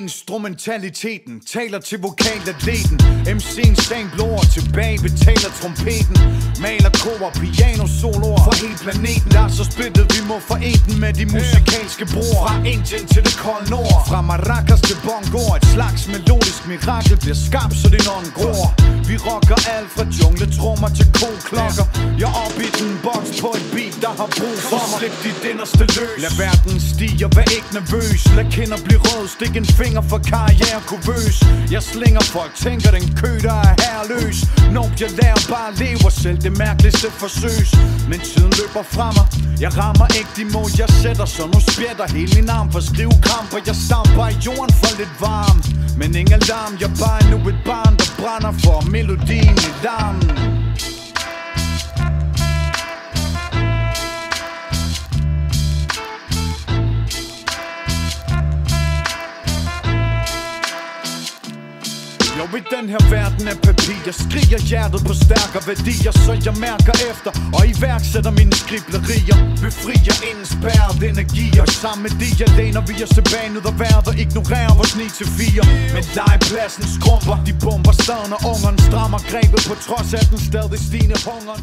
Instrumentaliteten taler til vokalatleten. MC'en sang blår tilbage betaler trompeten. Maler kor, piano soloer for hele planeten. Der er så splittet, vi må forene den med de musikalske broer. Fra Indien til det kolde nord, fra maracas til bongo. Et slags melodisk mirakel bliver skabt, så det ånden gror. Vi rocker alt fra jungletrummer til koklokker. Jeg er op i den boks på et beat, der har brug for mig. Slip dit inderste løs. Lad verden stige, vær ikke nervøs. Lad kinder blive rød, stik en finger for karriere kuvøs. Jeg slinger folk, tænker den kø, der er herreløs. Når jeg lærer bare lever selv, det mærkeligste forsøgs. Men tiden løber fra mig, jeg rammer ikke de mål jeg sætter. Så nu spjætter hele min arm for skrivekamper. Jeg stamper i jorden for lidt varm, men ingen alarm, jeg er bare nu et barn, der brænder for melodien i larmen. Jo, i den her verden af papir, jeg skriger hjertet på stærkere værdier. Så jeg mærker efter og iværksætter mine skriblerier. Befrier indespærret energier. Sammen med de jeg læner vi os tilbage ud af vejret og ignorerer vores 9-4. Men legepladsen skrumper, de bomber staden og ungerne strammer grebet på trods af den stadig stigende hungeren.